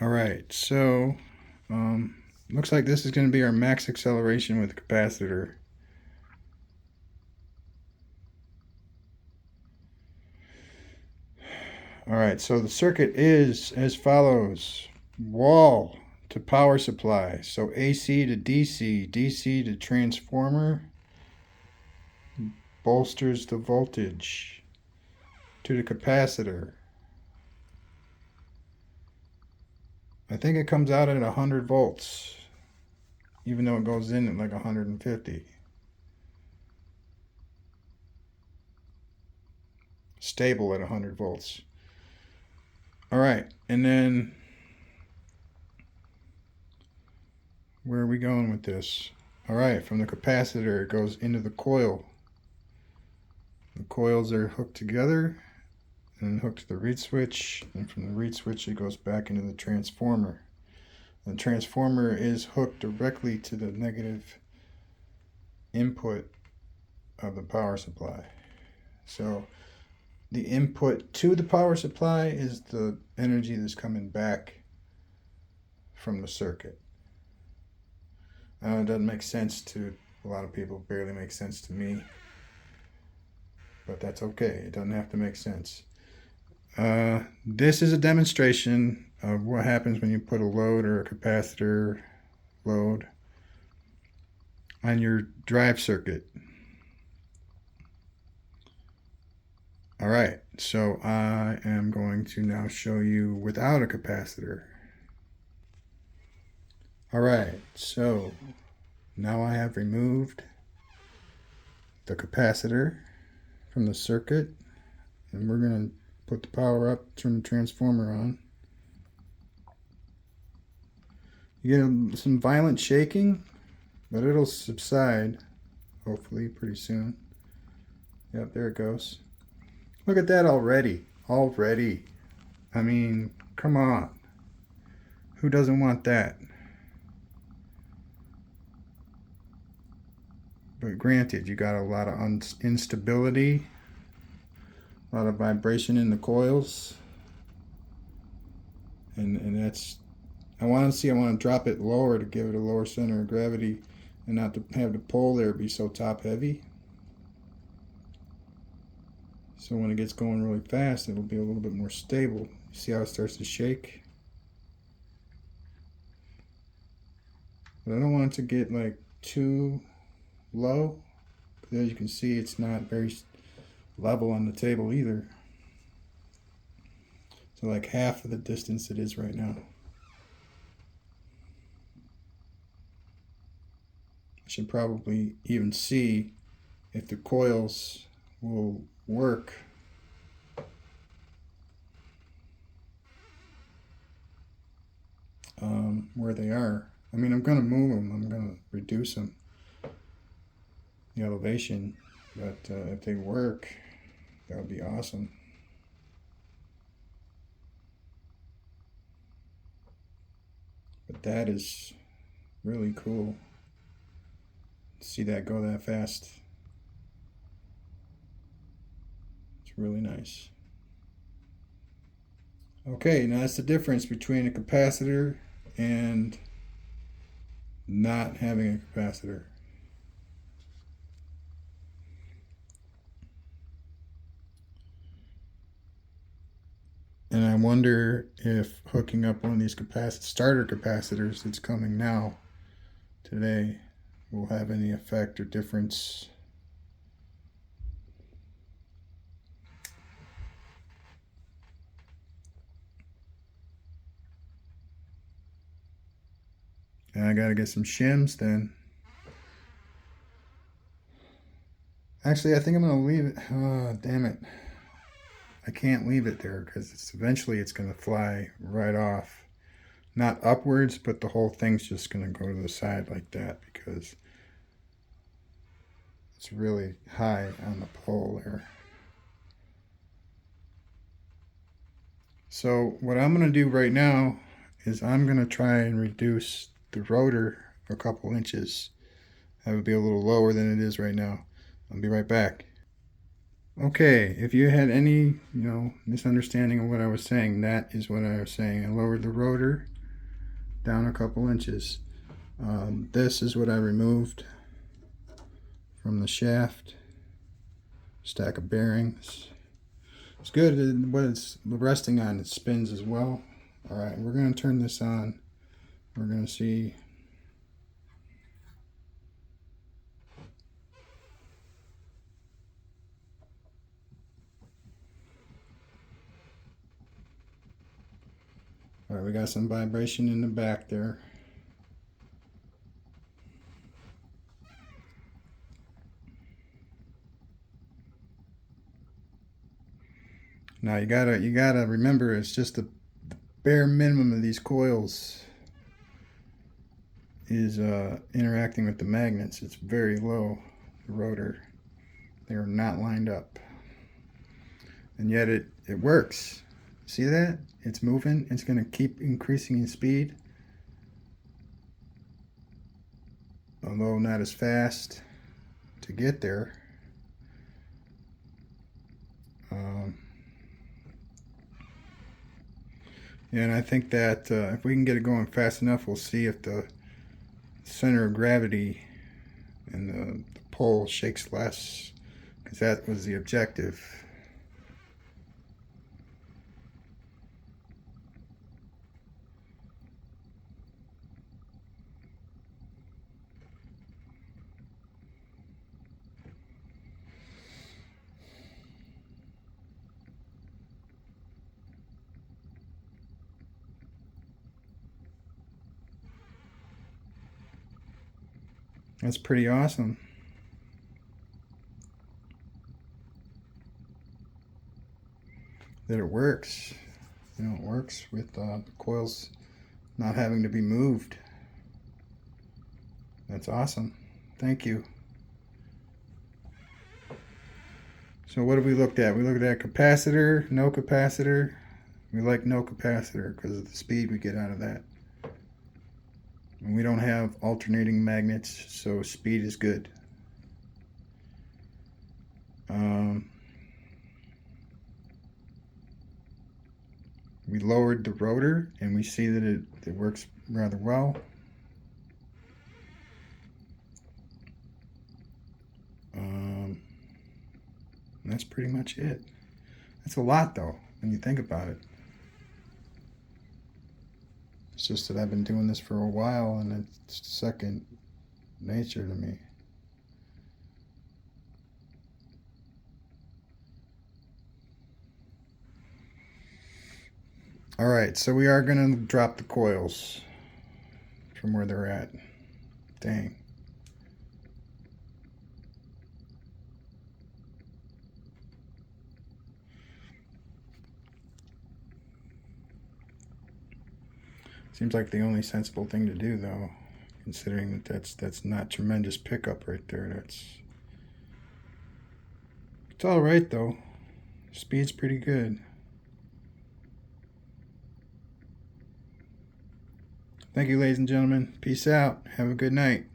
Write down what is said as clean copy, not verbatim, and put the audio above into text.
All right, so looks like this is going to be our max acceleration with the capacitor. All right, so the circuit is as follows. Wall to power supply, so AC to DC, DC to transformer, bolsters the voltage to the capacitor. I think it comes out at 100 volts, even though it goes in at like 150. Stable at 100 volts. All right, and then where are we going with this? All right, from the capacitor, it goes into the coil. The coils are hooked together and hooked to the reed switch, and from the reed switch, it goes back into the transformer. The transformer is hooked directly to the negative input of the power supply. So the input to the power supply is the energy that's coming back from the circuit. It doesn't make sense to a lot of people, barely makes sense to me, but that's okay. It doesn't have to make sense. This is a demonstration of what happens when you put a load or a capacitor load on your drive circuit. All right, so I am going to now show you without a capacitor. All right, so now I have removed the capacitor from the circuit, and we're going to put the power up, turn the transformer on. You get some violent shaking, but it'll subside, hopefully, pretty soon. Yep, there it goes. Look at that already. Already. I mean, come on. Who doesn't want that? But granted, you got a lot of instability, a lot of vibration in the coils. And that's, I want to drop it lower to give it a lower center of gravity and not to have the pole there be so top heavy. So when it gets going really fast, it'll be a little bit more stable. See how it starts to shake? But I don't want it to get like too low, because as you can see, it's not very level on the table either. So like half of the distance it is right now. I should probably even see if the coils will work where they are. I mean, I'm going to move them. I'm going to reduce them, the elevation, but if they work, that would be awesome. But that is really cool. See that go that fast. It's really nice. Okay, now that's the difference between a capacitor and not having a capacitor. And I wonder if hooking up one of these starter capacitors that's coming now, today, will have any effect or difference. And I gotta get some shims then. Actually, I think I'm gonna leave it. Oh, damn it. I can't leave it there because eventually it's gonna fly right off. Not upwards, but the whole thing's just gonna go to the side like that because it's really high on the pole there. So what I'm gonna do right now is I'm gonna try and reduce the rotor a couple inches. That would be a little lower than it is right now. I'll be right back. Okay, if you had any, misunderstanding of what I was saying, that is what I was saying. I lowered the rotor down a couple inches. This is what I removed from the shaft. Stack of bearings. It's good. What it's resting on, it spins as well. Alright, we're going to turn this on. We're going to see. Alright, we got some vibration in the back there. Now you gotta remember, it's just the bare minimum of these coils is interacting with the magnets. It's very low, the rotor. They are not lined up. And yet it works. See that? It's moving. It's going to keep increasing in speed. Although not as fast to get there. And I think that if we can get it going fast enough, we'll see if the center of gravity and the pole shakes less, because that was the objective. That's pretty awesome. That it works. It works with the coils not having to be moved. That's awesome. Thank you. So what have we looked at? We looked at capacitor, no capacitor. We like no capacitor because of the speed we get out of that. And we don't have alternating magnets, so speed is good. We lowered the rotor, and we see that it works rather well. That's pretty much it. That's a lot, though, when you think about it. It's just that I've been doing this for a while, and it's second nature to me. Alright, so we are going to drop the coils from where they're at. Dang. Seems like the only sensible thing to do, though, considering that that's not tremendous pickup right there. It's all right though. Speed's pretty good. Thank you, ladies and gentlemen. Peace out. Have a good night.